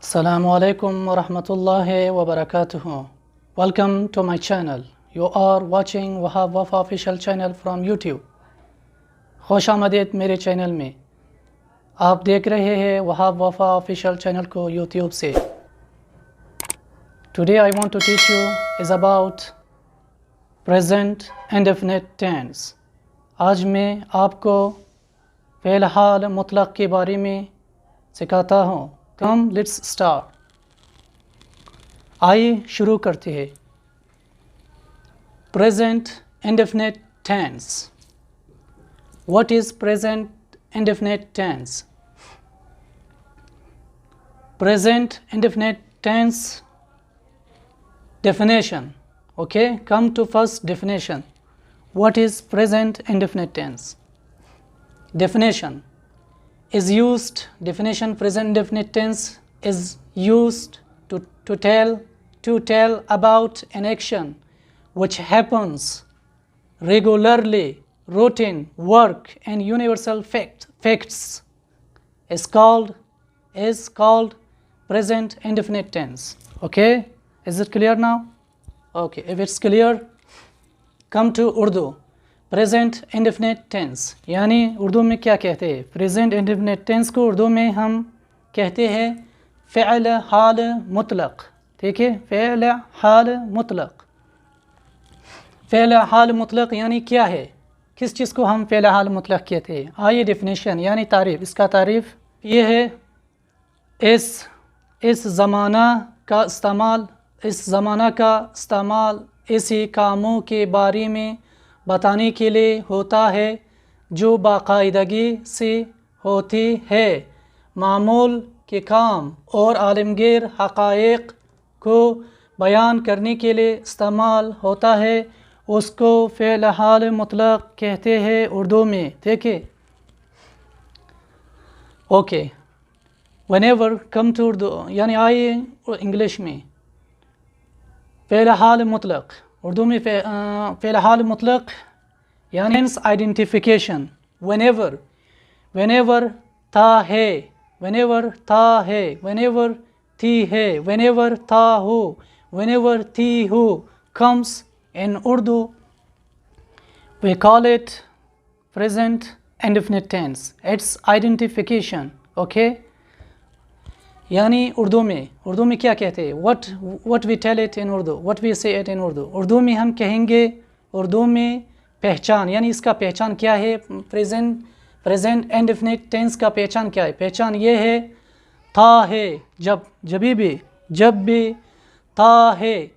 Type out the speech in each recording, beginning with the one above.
Assalamu alaikum wa rahmatullahi wa barakatuh. Welcome to my channel. You are watching Wahab Wafa official channel from YouTube. خوش آمدید میرے channel میں. آپ دیکھ رہے ہیں وہاب وفا آفیشیل چینل کو یوٹیوب سے. Today I want to teach you is about present indefinite tense. آج میں آپ کو فعل حال مطلق کے بارے میں سکھاتا ہوں. Come, let's start. آئیے شروع کرتے ہیں. Present indefinite tense. What is present indefinite tense? Present indefinite tense definition. Okay, come to first definition. What is present indefinite tense? Definition is used, definition present indefinite tense is used to tell about an action which happens regularly, routine work and universal facts is called present indefinite tense. Okay, is it clear now? Okay, if it's clear, come to Urdu. Present indefinite tense یعنی اردو میں کیا کہتے ہیں؟ Present indefinite tense کو اردو میں ہم کہتے ہیں فعل حال مطلق. ٹھیک ہے، فعل حال مطلق. فعل حال مطلق یعنی کیا ہے؟ کس چیز کو ہم فعل حال مطلق کہتے ہیں؟ آئیے ڈیفینیشن یعنی تعریف. اس کا تعریف یہ ہے، اس زمانہ کا استعمال ایسے کاموں کے بارے میں بتانے کے لیے ہوتا ہے جو باقاعدگی سے ہوتی ہے. معمول کے کام اور عالمگیر حقائق کو بیان کرنے کے لیے استعمال ہوتا ہے. اس کو فعل حال مطلق کہتے ہیں اردو میں. ٹھیک ہے، okay. whenever come to Urdu یعنی آئیے انگلش میں. فعل حال مطلق اردو میں فعل حال مطلق یعنی آئیڈینٹیفیکیشن. whenever تھا ہے، whenever تھی ہے، whenever تھا ہو، whenever تھی ہو comes in Urdu we call it present indefinite tense. It's identification. Okay, یعنی اردو میں کیا کہتے ہیں؟ what we tell it in Urdu, what we say it in Urdu. Urdu میں ہم کہیں گے، اردو میں پہچان یعنی اس کا پہچان کیا ہے؟ present indefinite tense کا پہچان کیا ہے؟ پہچان یہ ہے تھا ہے، جب بھی تھا ہے،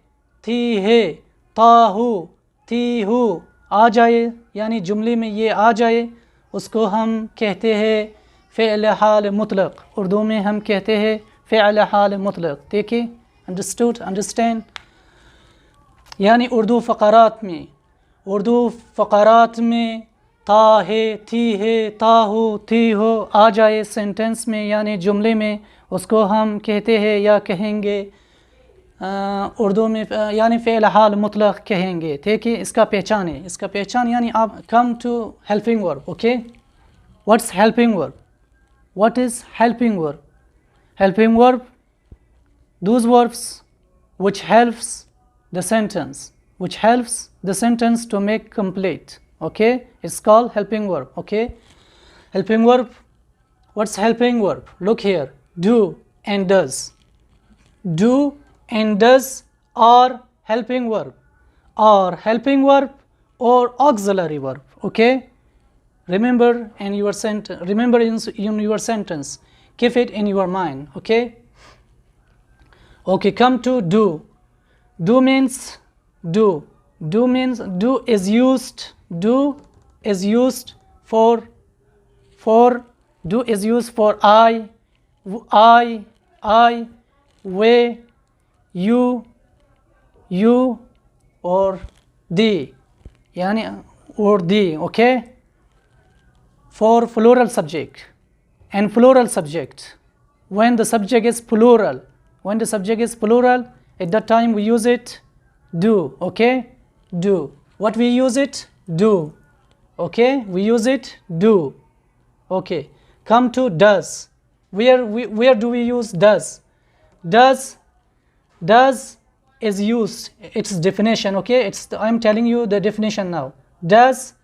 تھی ہے، تھا ہو، تھی ہو آ جائے یعنی جملے میں یہ آ جائے، اس کو ہم کہتے ہیں فعل حال مطلق. اردو میں ہم کہتے ہیں فعل حال مطلق. دیکھیں، understand. یعنی اردو فقرات میں تھا ہے، تھی ہے، تھا ہو، تھی ہو آ جائے سینٹنس میں یعنی جملے میں، اس کو ہم کہتے ہیں یا کہیں گے اردو میں یعنی فعل حال مطلق کہیں گے. ٹھیک ہے، اس کا پہچان یعنی آپ come to helping verb. Okay, what's helping verb? What is helping verb? Helping verb, those verbs which helps the sentence to make complete. Okay, it's called helping verb. Okay, helping verb. What's helping verb? Look here, do and does. Do and does are helping verb or auxiliary verb. Okay, remember in your sentence, keep it in your mind. Okay, come to do. Do means is used for I, we, you or thee yani or thee. Okay, for plural subject and plural subject. When the subject is plural, at that time we use it do. Okay, do. What we use it? Do. Okay, we use it do. Okay, come to does. Where do we use does? does is used, its definition, okay, I'm telling you the definition now. Does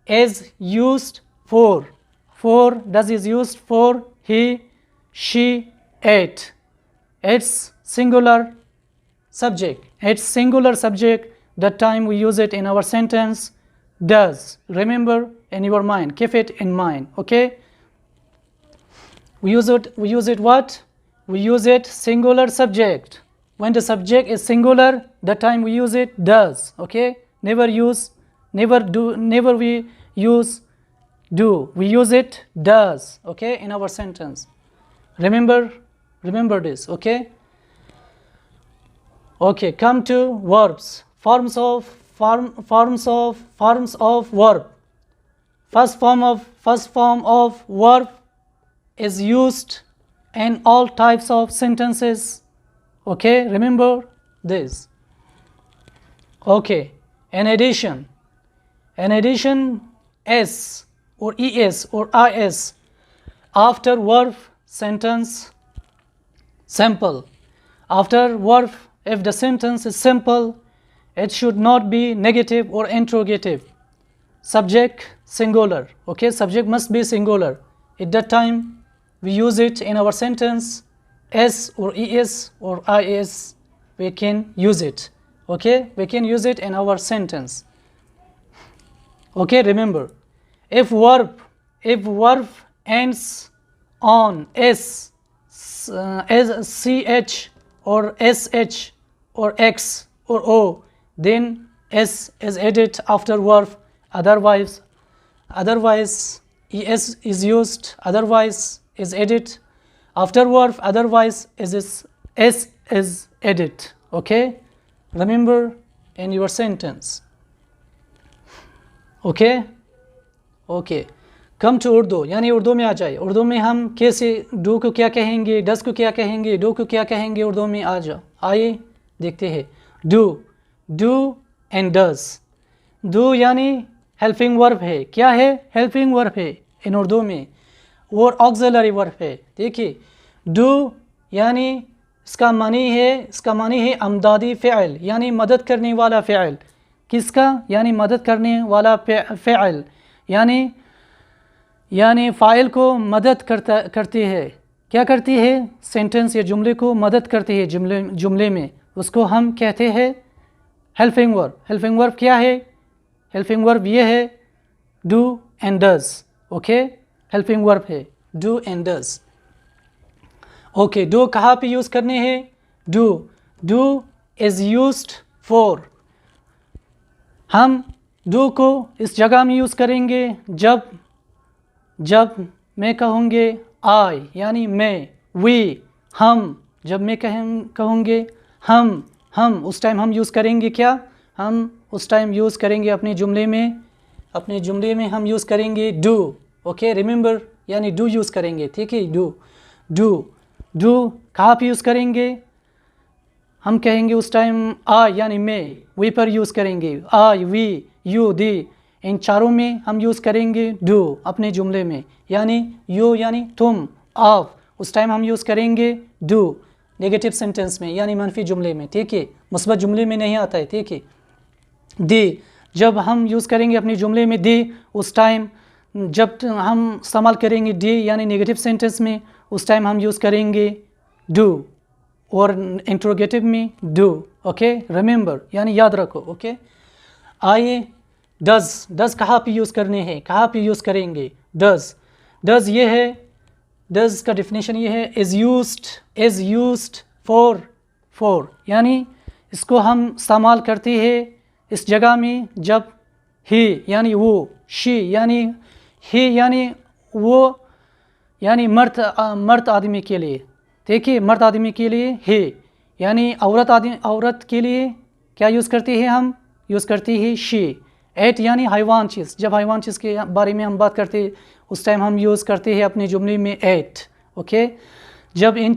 is used for does is used for he, she, it. It's singular subject. That time we use it in our sentence. Does, remember in your mind, keep it in mind, okay? We use it what? We use it singular subject. When the subject is singular, that time we use it does, okay? Never we use do. We use it does, okay, in our sentence. Remember this, okay? Okay, come to verbs. Forms of verb. First form of verb is used in all types of sentences. Okay, remember this. Okay, in addition, s or es or is after verb sentence simple. After verb, if the sentence is simple, it should not be negative or interrogative. Subject singular, okay, subject must be singular. At that time we use it in our sentence. S or es or is, we can use it, okay, we can use it in our sentence. Okay, remember, if verb ends on s, ch or sh or x or o, then s is added after verb. Otherwise es is used, otherwise is added after verb, otherwise s is added, okay? Remember in your sentence. Okay, come to Urdu. यानी उर्दू में आ जाए. उर्दू में हम कैसे do को क्या कहेंगे, डस को क्या कहेंगे, डू को क्या कहेंगे, उर्दू में आ जाओ. आइए देखते हैं. Do and does. डू यानी हेल्पिंग वर्ब है. क्या है? हेल्पिंग वर्ब है इन उर्दू में, और ऑक्सिलरी वर्ब है. देखिए, डू यानी इसका मानी है अमदादी फ़िअल, यानी मदद करने वाला फ़िअल. किसका? यानी मदद करने वाला फ़िअल, यानी फ़ाइल को मदद करती है. क्या करती है? सेंटेंस या जुमले को मदद करती है. जुमले में उसको हम कहते हैं हेल्पिंग वर्ब. हेल्पिंग वर्ब क्या है? हेल्पिंग वर्ब ये है do and does. Okay, helping verb है do and does. Okay, do कहाँ पे यूज़ करने हैं? Do is used for. हम डू को इस जगह में यूज़ करेंगे जब मैं कहूँगे आई, यानी मैं, वी, हम. जब मैं कहूँगे हम, उस टाइम हम यूज़ करेंगे क्या? हम उस टाइम यूज़ करेंगे अपने जुमले में हम यूज़ करेंगे डू. ओके, रिमेंबर, यानी डू यूज़ करेंगे. ठीक है, डू कहाँ पे यूज़ करेंगे? हम कहेंगे उस टाइम आई, यानी मैं, वी पर यूज़ करेंगे. आई, वी, यू, दी, इन चारों में हम यूज़ करेंगे डू अपने जुमले में. यानी यू यानी तुम, आप, उस टाइम हम यूज़ करेंगे डू नेगेटिव सेंटेंस में, यानी मनफी जुमले में. ठीक है, मुस्बत जुमले में नहीं आता है. ठीक है, दी जब हम यूज़ करेंगे अपने जुमले में दी, उस टाइम जब हम इस्तेमाल करेंगे डी यानी नेगेटिव सेंटेंस में, उस टाइम हम यूज़ करेंगे डू, और इंट्रोगेटिव में डू. ओके, रिमेंबर, यानी याद रखो. ओके, आइए डज कहाँ पे यूज़ करने हैं, कहाँ पे यूज़ करेंगे? डज ये है, डज का डेफिनेशन ये है इज़ यूज्ड फॉर, यानी इसको हम इस्तेमाल करते हैं इस जगह में जब ही यानी वो, शी यानी ही यानी वो, यानी मर्द आदमी के लिए. देखिए, मर्द आदमी के लिए ही, यानी औरत के लिए क्या यूज़ करती है? हम यूज़ करती है शी. एट यानी हैवान चीज़, जब हैवान चीज़ के बारे में हम बात करते हैं उस टाइम हम यूज़ करते हैं अपने जुमले में एट. ओके, जब इन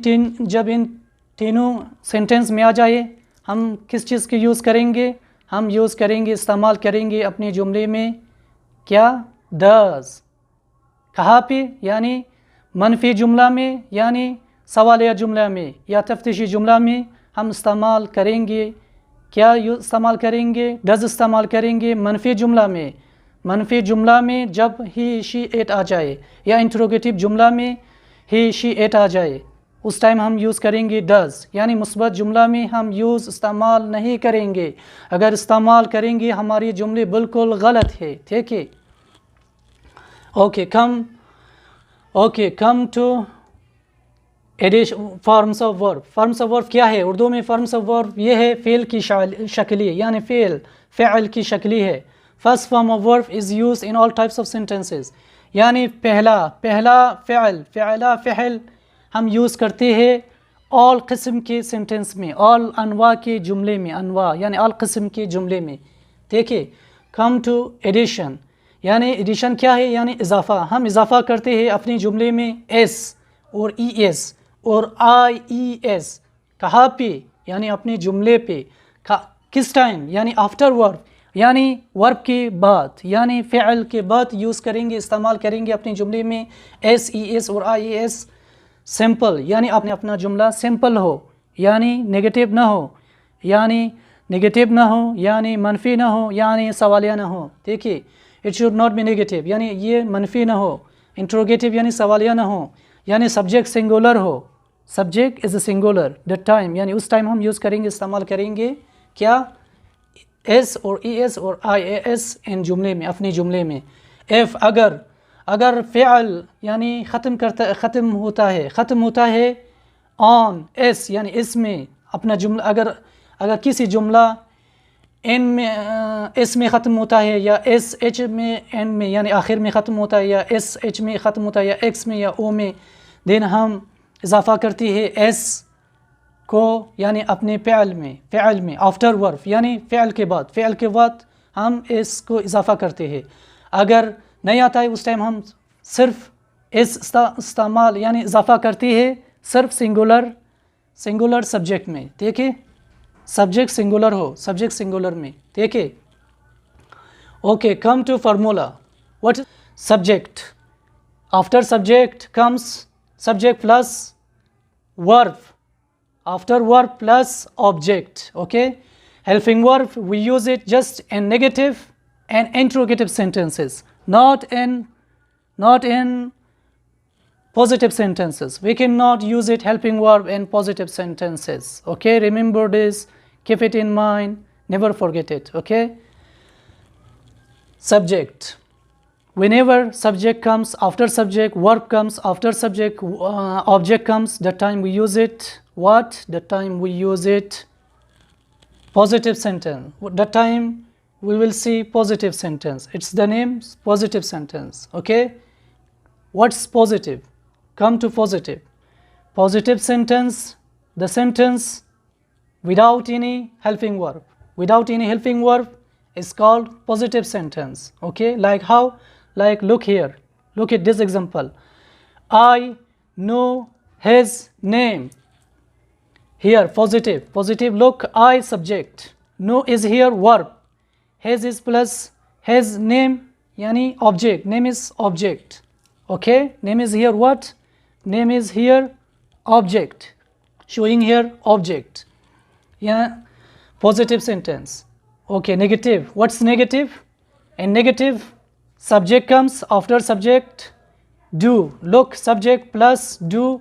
तीनों सेंटेंस में आ जाए, हम किस चीज़ के यूज़ करेंगे? हम यूज़ करेंगे, इस्तेमाल करेंगे अपने जुमले में क्या? डज. कहाँ पे? यानी मनफी जुमला में, यानी सवालिया जुमला में या तफ्तीशी जुमला में हम इस्तेमाल करेंगे, क्या इस्तेमाल करेंगे, डज इस्तेमाल करेंगे मनफी जुमला में। मनफी जुमला में जब ही शी इट आ जाए, या इंट्रोगेटिव जुमला में ही शी इट आ जाए, उस टाइम हम यूज़ करेंगे डज। यानी मुस्बत जुमला में हम यूज़ इस्तेमाल नहीं करेंगे, अगर इस्तेमाल करेंगे हमारी जुमले बिल्कुल गलत है, ठीक है। Okay come to addition forms of verb. Forms of verb क्या है उर्दू में? फॉर्म्स ऑफ वर्ब ये है फ़ेल की शक्ली, यानी फ़ेल की शक्ली है। First form of verb is use in all types of sentences, यानी पहला फ़ेल हम यूज़ करते हैं ऑल किस्म के सेंटेंस में, ऑल अनवा के जुमले में, अनवा यानी ऑल किस्म के जुमले में। देखिए कम टू एडिशन, यानी एडिशन क्या है? यानी इजाफ़ा। हम इजाफ़ा करते हैं अपनी जुमले में एस और ई एस और आई ई एस। कहाँ पे? यानी अपने जुमले पे। किस टाइम? यानी आफ्टर वर्ब, यानी वर्ब के बाद, यानी फ़ेल के बाद यूज़ करेंगे, इस्तेमाल करेंगे अपने जुमले में एस ई एस और आई ई एस। सिंपल यानी आपने अपना जुमला सिंपल हो, यानी नेगेटिव ना हो, यानी मनफी ना हो, यानी सवालिया ना हो। देखिए it should not be negative, यानी ये मनफी ना हो। इंट्रोगेटिव यानी सवालिया ना हो, यानी सब्जेक्ट सिंगुलर हो, subject is a singular. The time यानी उस टाइम हम यूज़ करेंगे, इस्तेमाल करेंगे क्या? एस और ई एस और आई ए एस इन जुमले में, अपने जुमले में। एफ अगर फ़ेल यानी ख़त्म होता है ऑन एस, यानी इसमें अपना जुमला, अगर किसी जुमला एन में एस में ख़त्म होता है, या एस एच में एन में यानी आखिर में ख़त्म होता है, या एस एच में ख़त्म होता है, या एक्स में या ओ में, देन हम इजाफ़ा करती है एस को, यानी अपने फ़ेल में आफ्टर वर्ब, यानी फ़ेल के बाद हम एस को इजाफ़ा करते हैं। अगर नहीं आता है उस टाइम हम सिर्फ एस इस्तेमाल यानी इजाफ़ा करती है सिर्फ सिंगुलर सब्जेक्ट में। देखिए सब्जेक्ट सिंगुलर हो, सब्जेक्ट सिंगुलर में। देखिए okay come to formula. What? Subject, after subject comes subject plus verb, after verb plus object. Okay helping verb we use it just in negative and interrogative sentences, not in positive sentences. We cannot use it helping verb in positive sentences. Okay, remember this, keep it in mind, never forget it. Okay, subject, whenever subject comes after subject, verb comes after subject, object comes, that time we use it what? That time we use it positive sentence. That time we will see positive sentence. It's the name positive sentence. Okay, what's positive? Come to positive sentence, the sentence without any helping verb is called positive sentence. Okay, like how? Like look here, look at this example. I know his name. Here positive, look, I subject, know is here verb, his is plus his name yani object, name is object. Okay, name is here what? Name is here object, showing here object. Yeah, positive sentence. Okay, negative. What's negative? In negative, subject comes after subject, do, look, subject plus do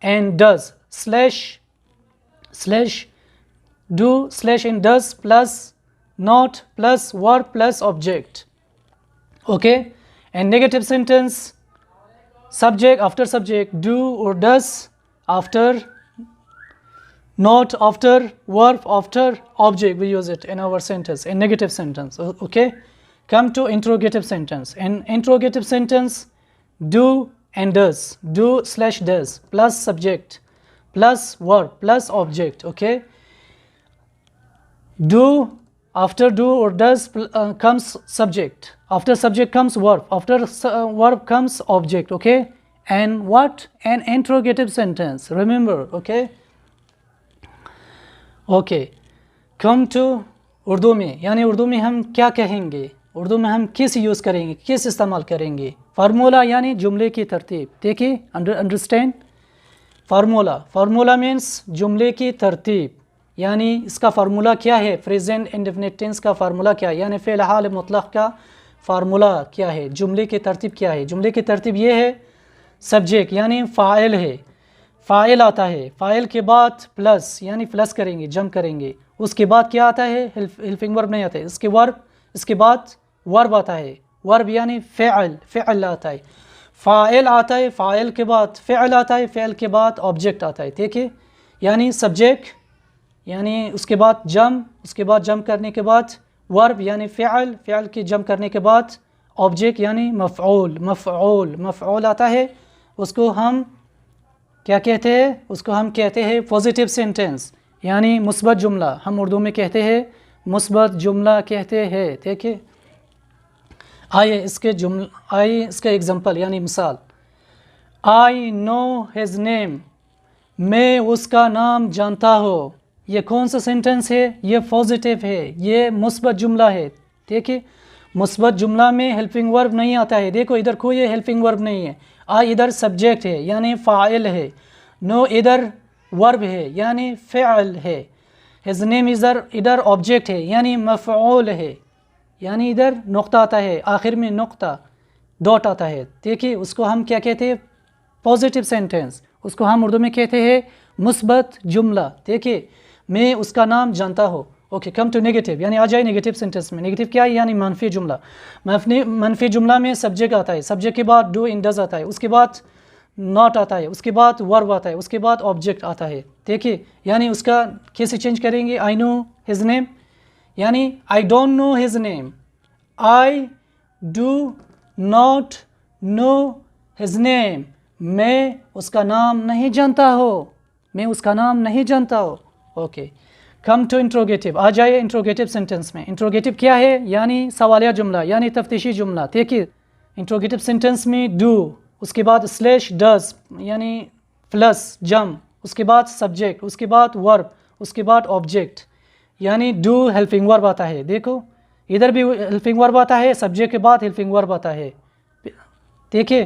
and does, slash do slash and does plus not plus verb plus object. Okay, and negative sentence, subject after subject, do or does, after not, after verb, after object, we use it in our sentence, in negative sentence. Okay, come to interrogative sentence. In interrogative sentence, do and does, do slash does plus subject plus verb plus object. Okay, do, after do or does comes subject, after subject comes verb, after verb comes object. Okay, and what? An interrogative sentence, remember. Okay, come to Urdu में, यानी उर्दू में हम क्या कहेंगे, उर्दू में हम किस use करेंगे, किस इस्तेमाल करेंगे? फार्मूला यानी जुमले की तरतीब। देखिए अंडरस्टैंड, फार्मूला मीन्स जुमले की तरतीब, यानी इसका फार्मूला क्या है, प्रेजेंट इंडेफिनिट टेंस का फार्मूला क्या है, यानी फ़िल हाल मुतलक़ का फार्मूला क्या है, जुमले की तरतीब क्या है। जुमले की तरतीब ये है, सब्जेक्ट यानी फ़ाइल है, फ़ाइल आता है, फ़ाइल के बाद प्लस यानी प्लस करेंगे, जम करेंगे, उसके बाद क्या आता है, हेल्पिंग वर्ब नहीं आता है, इसके बाद वर्ब आता है, वर्ब यानी फ़िअल आता है, फ़ाइल आता है, फ़ाइल के बाद फ़िअल आता है, फ़िअल के बाद ऑब्जेक्ट आता है, ठीक है। यानी सब्जेक्ट यानी उसके बाद जम, उसके बाद जम करने के बाद वर्ब यानी फ़िअल के जम करने के बाद ऑब्जेक्ट यानी मफ़ऊल आता है। उसको हम क्या कहते हैं, उसको हम कहते हैं पॉजिटिव सेंटेंस यानी मुस्बत जुमला, हम उर्दू में कहते हैं मुस्बत जुमला कहते हैं, ठीक है। आइए इसके एग्जांपल यानी मिसाल, आई नो हिज नेम, मैं उसका नाम जानता हूँ, ये कौन सा सेंटेंस है, ये पॉजिटिव है, ये मुस्बत जुमला है, ठीक है। मुस्बत जुमला में हेल्पिंग वर्ब नहीं आता है, देखो इधर कोई हेल्पिंग वर्ब नहीं है, आई इधर सब्जेक्ट है यानी फ़ाइल है, नो इधर वर्ब है यानी फ़िअल है, हिज नेम इधर ऑब्जेक्ट है यानी मफ़ऊल है, यानी इधर नुक्ता आता है, आखिर में नुक्ता डॉट आता है, ठीक है। उसको हम क्या कहते हैं, पॉजिटिव सेंटेंस, उसको हम उर्दू में कहते हैं मुस्बत जुमला, ठीक है। मैं उसका नाम जानता हूँ। ओके, कम टू नेगेटिव, यानी आ जाए नेगेटिव सेंटेंस में। नेगेटिव क्या है, यानी मनफी जुमला। मनफी जुमला में सब्जेक्ट आता है, सब्जेक्ट के बाद डू इन डज आता है, उसके बाद नॉट आता है, उसके बाद वर्ब आता है, उसके बाद ऑब्जेक्ट आता है, ठीक है। यानी उसका कैसे चेंज करेंगे, आई नो हिज नेम यानी I don't know his name, I do not know his name, मैं उसका नाम नहीं जानता हूँ, मैं उसका नाम नहीं जानता हूँ। ओके, कम टू इंट्रोगेटिव, आ जाइए इंट्रोगेटिव सेंटेंस में। इंट्रोगेटिव क्या है, यानी सवालिया जुमला यानी तफ्तीशी जुमला, ठीक है। इंट्रोगेटिव सेंटेंस में डू, उसके बाद स्लैश डज यानी प्लस जम, उसके बाद सब्जेक्ट, उसके बाद वर्ब, उसके बाद ऑब्जेक्ट, यानी डू हेल्पिंग वर्ब आता है, देखो इधर भी हेल्पिंग वर्ब आता है, सब्जेक्ट के बाद हेल्पिंग वर्ब आता है, ठीक है।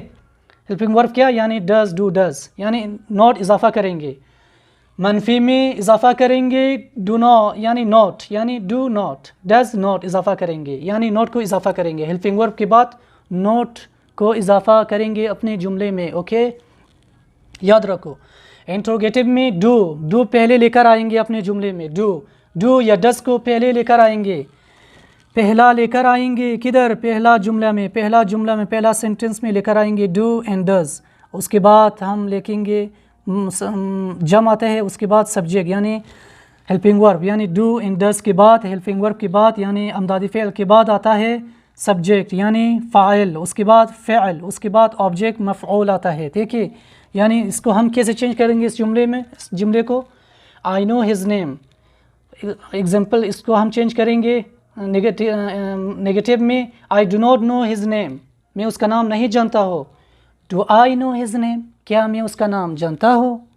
हेल्पिंग वर्ब क्या, यानी डज डू डज, यानी नॉट इजाफा करेंगे, मनफी में इजाफा करेंगे डू नॉ यानी नॉट, यानी डू नॉट, डज नॉट इजाफा करेंगे यानी नॉट को इजाफा करेंगे, हेल्पिंग वर्ब के बाद नॉट को इजाफा करेंगे अपने जुमले में। ओके, याद रखो इंट्रोगेटिव में डू पहले लेकर आएंगे अपने जुमले में, डू या डज को पहले लेकर आएंगे, पहला लेकर आएंगे किधर, पहला जुमला में, पहला सेंटेंस में लेकर आएंगे डू एंड डज, उसके बाद हम लिखेंगे जम आता है, उसके बाद सब्जेक्ट यानी हेल्पिंग वर्ब, यानी डू एंड डज के बाद हेल्पिंग वर्ब के बाद यानी अमदादी फ़िअल के बाद आता है सब्जेक्ट यानी फ़ाइल, उसके बाद फ़िअल, उसके बाद ऑब्जेक्ट मफ़ऊल आता है, ठीक है। यानी इसको हम कैसे चेंज करेंगे इस जुमले में, इस जुमले को, I know his name, example इसको हम चेंज करेंगे नेगेटिव में, I do not know his name, मैं उसका नाम नहीं जानता हूँ, do I know his name, क्या मैं उसका नाम जानता हूँ,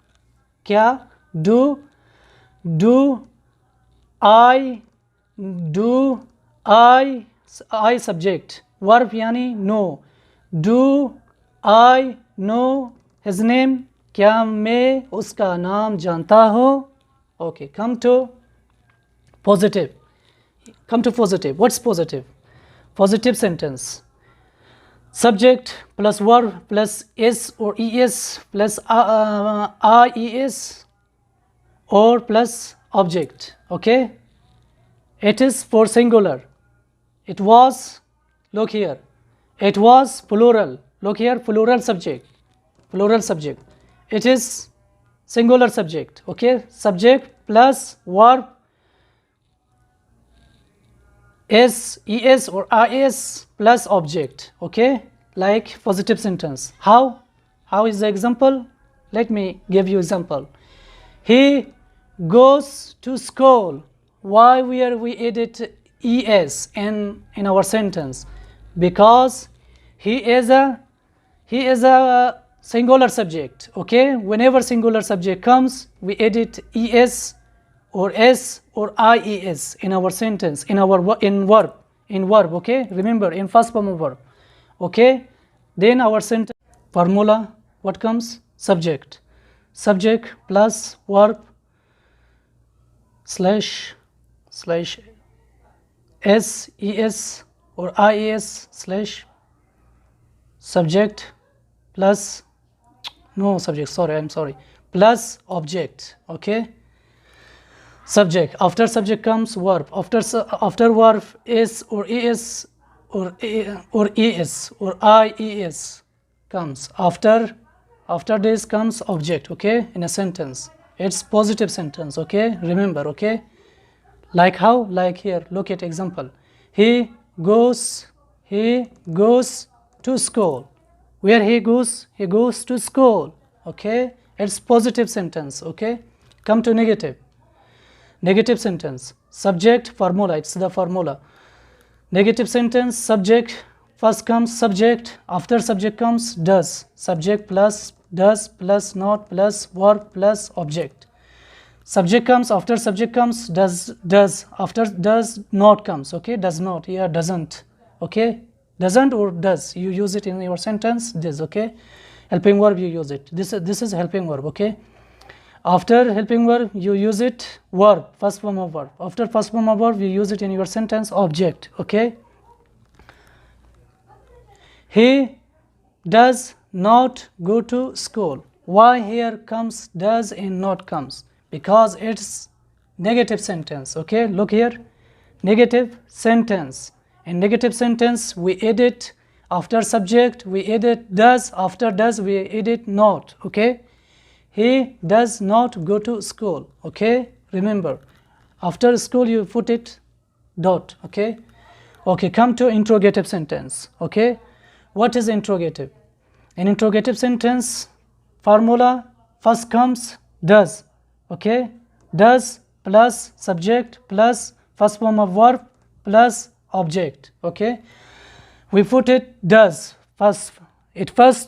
क्या डू आई सब्जेक्ट, वर्ब यानी know, do I know his name, क्या मैं उसका नाम जानता हूँ। Okay, come to positive, what's positive, positive sentence, subject plus verb plus s or es plus ies or plus object. Okay, it is for singular, it was, look here, it was plural, look here, plural subject, it is singular subject. Okay, subject plus verb es or is plus object. Okay, like positive sentence. How is the example? Let me give you example. He goes to school. Why we edit es in our sentence? Because he is a singular subject. Okay, whenever singular subject comes, we edit es or s or ies in our sentence, in verb. Okay, remember, in first form of verb. Okay, then our sentence formula, what comes, subject subject plus verb slash SES or IES slash subject plus plus object. Okay, subject, after subject comes verb, after verb is or es or es or IES comes, after this comes object. Okay, in a sentence, it's positive sentence. Okay, remember. Okay, like how, like here, look at example. He goes to school. Where he goes to school. Okay, it's positive sentence. Okay, come to negative sentence. Subject, formula, it's the formula. Negative sentence, subject, first comes subject, after subject comes does, subject plus does plus not plus verb plus object. Subject comes, after subject comes does, after does not comes. Okay, does not, here doesn't. Okay, doesn't or does, you use it in your sentence, this. Okay, helping verb, you use it, this is helping verb. Okay, after helping verb you use it verb, first form of verb, after first form of verb you use it in your sentence object. Okay, he does not go to school. Why here comes does and not comes? Because it's negative sentence. Okay, look here, negative sentence. In negative sentence we edit after subject, we edit does, after does we edit not. Okay, he does not go to school. Okay, remember, after school you put it dot. Okay, come to interrogative sentence. Okay, what is interrogative? In interrogative sentence, formula, first comes does. Okay, does plus subject plus first form of verb plus object. Okay, we put it does first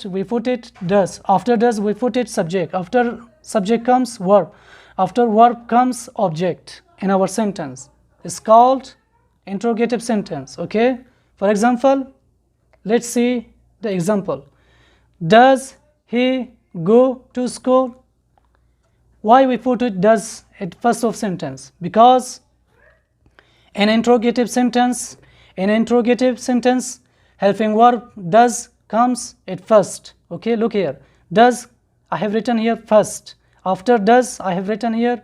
we put it does, after does we put it subject, after subject comes verb, after verb comes object in our sentence. It's called interrogative sentence. Okay, for example, let's see the example. Does he go to school? Why we put it does at first of sentence? Because in interrogative sentence helping verb does comes at first. Okay, look here, does I have written here first, after does I have written here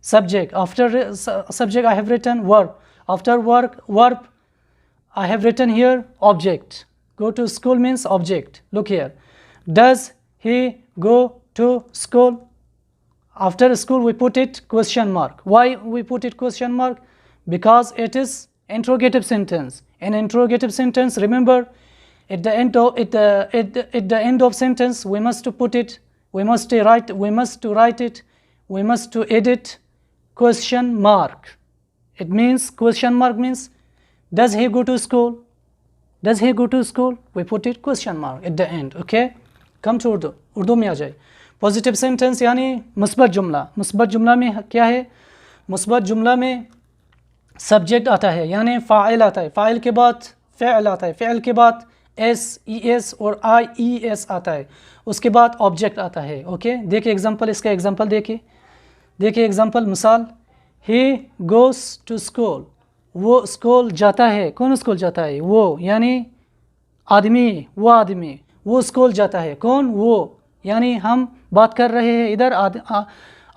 subject, after subject I have written verb, after verb I have written here object. Go to school means object. Look here, does he go to school? After school we put it question mark. Why we put it question mark? Because it is interrogative sentence. In interrogative sentence, remember, at the end of sentence we must to put it, we must to edit question mark. It means question mark means does he go to school? Does he go to school? We put it question mark at the end. Okay, come to Urdu में आ जाए. Positive sentence यानी मुस्बत जुमला में क्या है? मुस्बत जुमला में सब्जेक्ट आता है यानी फ़ाइल आता है, फ़ाइल के बाद फ़ेल आता है, फ़ेल के बाद SES और IES आता है, उसके बाद ऑब्जेक्ट आता है. ओके, देखिए एग्जांपल, इसका एग्जांपल देखिए एग्जांपल, मिसाल, ही गोज़ टू स्कूल. वो स्कूल जाता है. कौन स्कूल जाता है? वो, यानी आदमी, वो स्कूल जाता है. कौन? वो, यानी हम बात कर रहे हैं इधर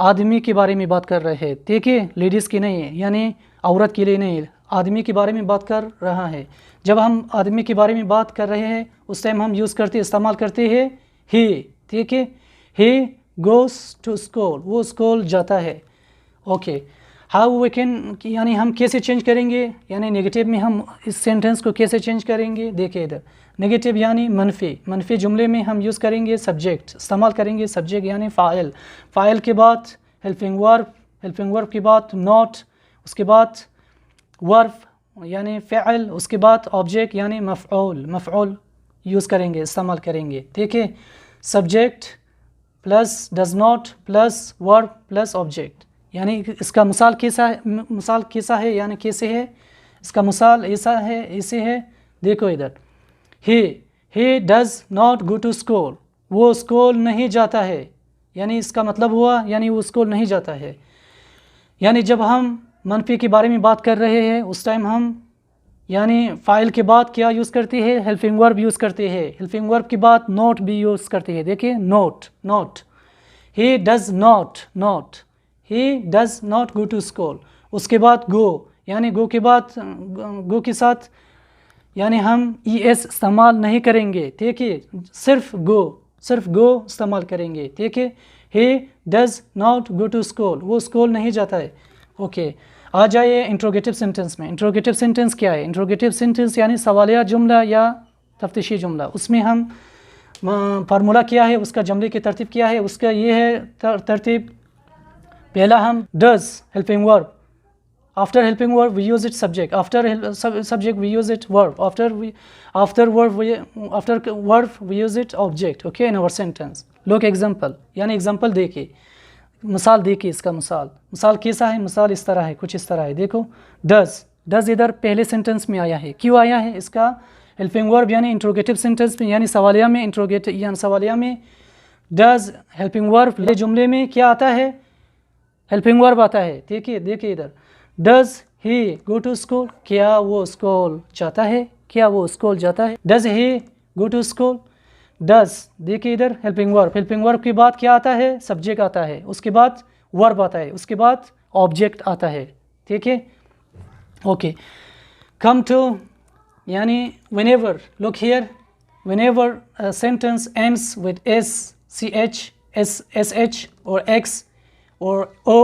आदमी के बारे में बात कर रहे हैं. देखिए, लेडीज़ की नहीं है, यानी औरत के लिए नहीं, आदमी के बारे में बात कर रहा है. जब हम आदमी के बारे में बात कर रहे हैं उस टाइम हम इस्तेमाल करते हैं ही. ठीक है, ही गोज़ टू स्कूल, वो स्कूल जाता है. ओके, हाउ वी कैन, यानी हम कैसे चेंज करेंगे, यानी नेगेटिव में हम इस सेंटेंस को कैसे चेंज करेंगे. देखिए इधर नेगेटिव यानी मनफी जुमले में हम यूज़ करेंगे सब्जेक्ट, इस्तेमाल करेंगे सब्जेक्ट यानी फ़ाइल के बाद हेल्पिंग वर्ब के बाद नॉट, उसके बाद वर्ब यानी फ़ेल, उसके बाद ऑब्जेक्ट यानी मफ़ऊल यूज़ करेंगे, इस्तेमाल करेंगे. ठीक है, subject plus does not plus verb plus object. यानी इसका मिसाल कैसा है, यानी कैसे है, इसका मिसाल ऐसे है. देखो इधर, he does not go to school, वो स्कूल नहीं जाता है. یعنی اس کا مطلب ہوا یعنی وہ اسکول نہیں جاتا ہے. یعنی جب ہم منفی کے بارے میں بات کر رہے ہیں اس ٹائم ہم یعنی فاعل کے بعد کیا یوز کرتے ہیں؟ ہیلپنگ ورب یوز کرتے ہیں. ہیلپنگ ورب کے بعد نوٹ بھی یوز کرتے ہیں. دیکھیں نوٹ ہی does not go to school. اس کے بعد گو یعنی گو کے بعد گو کے ساتھ یعنی ہم ای ایس استعمال نہیں کریں گے. دیکھیے صرف گو استعمال کریں گے. دیکھیے he does not go to school, وہ اسکول نہیں جاتا ہے. اوکے آ جائیے انٹروگیٹو سینٹنس میں. انٹروگیٹو سینٹنس کیا ہے؟ انٹروگیٹو سینٹنس یعنی سوالیہ جملہ یا تفتیشی جملہ. اس میں ہم فارمولہ کیا ہے, اس کا جملے کی ترتیب کیا ہے, اس کا یہ ہے ترتیب. پہلا ہم ڈز ہیلپنگ ورب, after helping verb we use it subject, after subject we use it verb, after verb we use it object. Okay, in our sentence. Look example, یعنی example دیکھیں, مثال دیکھیں. اس کا مثال کیسا ہے؟ مثال اس طرح ہے, کچھ اس طرح ہے. دیکھو ڈز ادھر پہلے سینٹنس میں آیا ہے. کیوں آیا ہے؟ اس کا ہیلپنگ ورب یعنی انٹروگیٹو سینٹنس میں یعنی سوالیہ میں سوالیہ میں ڈز ہیلپنگ ورب لے جملے میں کیا آتا ہے؟ ہیلپنگ ورب آتا ہے. دیکھیے ادھر does he go to school, کیا وہ اسکول جاتا ہے؟ Does he go to school. Does دیکھیے ادھر ہیلپنگ ورب کے بعد کیا آتا ہے؟ سبجیکٹ آتا ہے. اس کے بعد ورب آتا ہے. اس کے بعد آبجیکٹ آتا ہے. ٹھیک ہے. اوکے کم ٹو یعنی whenever, look here, whenever a sentence ends with s, ch, sh or x or o,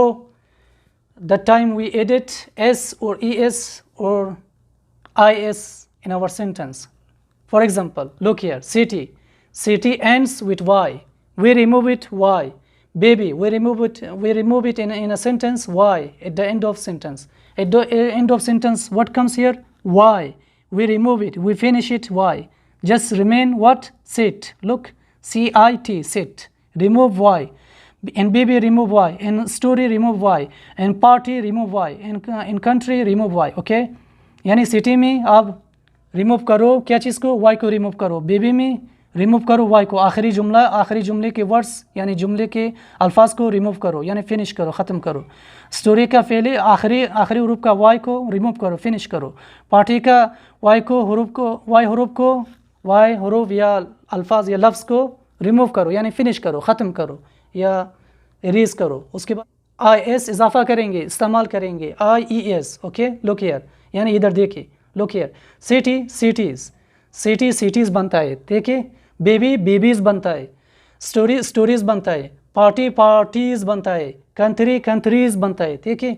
that time we edit s or es or is in our sentence. For example, look here, city ends with y, we remove it y. Baby, we remove it in a sentence y at the end of sentence. At the end of sentence what comes here? Y. We remove it, we finish it y. Just remain what? Sit. Look, sit, sit. Remove y. In baby remove y, in story remove y, in party remove y, in country remove y. Okay, یعنی city میں آپ remove کرو کیا چیز کو؟ Y کو remove کرو. Baby میں ریموو کرو وائی کو. آخری جملے کے ورڈز یعنی جملے کے الفاظ کو ریموو کرو یعنی فنش کرو, ختم کرو. اسٹوری کا پہلے آخری حروف کا وائی کو ریموو کرو, فنش کرو. پارٹی کا وائی حروف یا الفاظ یا لفظ کو ریموو کرو یعنی فنش کرو, ختم کرو یا اریز کرو. اس کے بعد آئی ایس اضافہ کریں گے, استعمال کریں گے, آئی ای ایس. اوکے لک ہیئر یعنی ادھر دیکھیں, لک ہیئر. سٹیز بنتا ہے. دیکھیں بیبی بیبیز بنتا ہے, اسٹوریز بنتا ہے, پارٹیز بنتا ہے, کنٹریز بنتا ہے. دیکھیں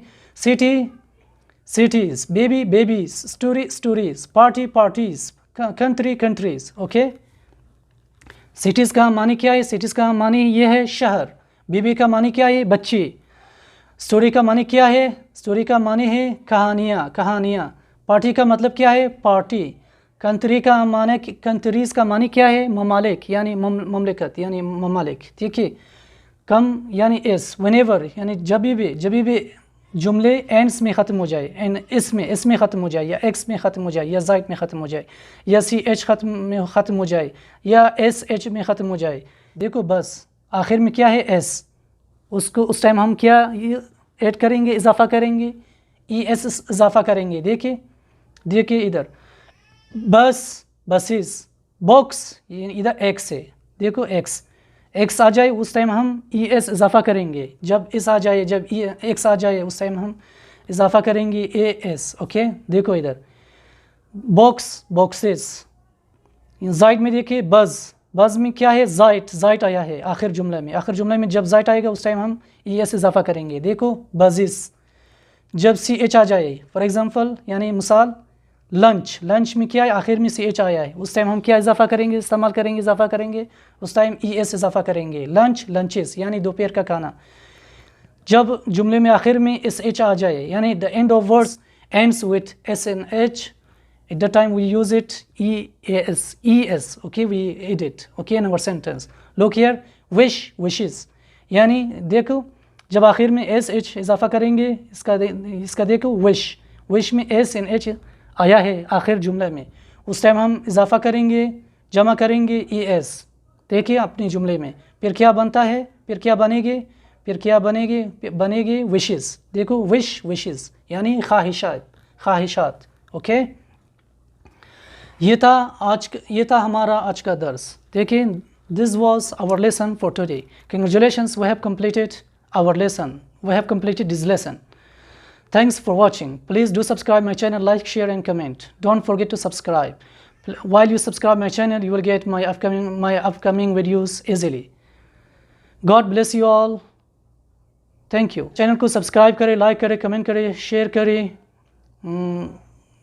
cities, baby babies, stories, parties, countries. Okay cities کا معنی کیا ہے؟ سٹیز کا معنی یہ ہے شہر. بیبی کا معنی کیا ہے؟ بچی. اسٹوری کا معنی کیا ہے؟ اسٹوری کا معنی ہے کہانیاں. پارٹی کا مطلب کیا ہے؟ پارٹی. کنٹریز کا معنی کیا ہے؟ ممالک یعنی مملکت یعنی ممالک. ٹھیک ہے. کم یعنی ایس. whenever یعنی جب بھی جملے اینڈس میں ختم ہو جائے, اس میں ختم ہو جائے یا ایکس میں ختم ہو جائے یا زائد میں ختم ہو جائے یا سی ایچ ختم ہو جائے یا ایس ایچ میں ختم ہو جائے. دیکھو بس آخر میں کیا ہے؟ ایس. اس ٹائم ہم کیا ایڈ کریں گے؟ اضافہ کریں گے, ای ایس اضافہ کریں گے. دیکھیں ادھر بسیز, باکس ادھر ایکس ہے. دیکھو ایکس آ جائے اس ٹائم ہم ای ایس اضافہ کریں گے. جب ایکس آ جائے اس ٹائم ہم اضافہ کریں گے اے ایس. اوکے دیکھو ادھر باکسز. زائد میں دیکھیں بز میں کیا ہے؟ زائٹ آیا ہے آخر جملہ میں جب زائٹ آئے گا اس ٹائم ہم ای ایس اضافہ کریں گے. دیکھو بزز. جب سی ایچ آ جائے فار ایگزامپل یعنی مثال لنچ میں کیا ہے؟ آخر میں سی ایچ آیا ہے اس ٹائم ہم کیا اضافہ کریں گے؟ اضافہ کریں گے اس ٹائم ای ایس اضافہ کریں گے. لنچز یعنی دوپہر کا کھانا. جب جملے میں آخر میں ایس ایچ آ جائے یعنی the end of words ends with s and h, at that time we use it es. Okay, we edit. Okay, in our sentence. Look here, wishes یعنی دیکھو جب آخر میں ایس ایچ اضافہ کریں گے اس کا دیکھو وش میں ایس اینڈ ایچ آیا ہے آخر جملہ میں اس ٹائم ہم اضافہ کریں گے, جمع کریں گے ای ایس. دیکھیے اپنی جملے میں پھر کیا بنتا ہے، پھر کیا بنے گے، بنے گے وشز. دیکھو وشز یعنی خواہشات. اوکے، یہ تھا ہمارا آج کا درس. دیکھیں this was our lesson for today. Congratulations, we have completed our lesson. We have completed this lesson. Thanks for watching. Please do subscribe my channel, like, share and comment. Don't forget to subscribe. While you subscribe my channel, you will get my upcoming videos easily. God bless you all. Thank you. Channel کو subscribe کریں، like کریں، comment کریں، share کریں.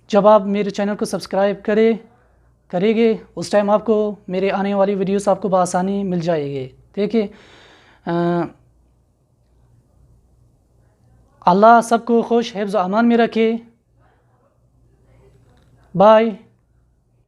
جب آپ میرے channel کو subscribe کریں گے اس ٹائم آپ کو میرے آنے والی ویڈیوز آپ کو بآسانی مل جائے گی. دیکھیں اللہ سب کو خوش حفظ و امان میں رکھے. بائے.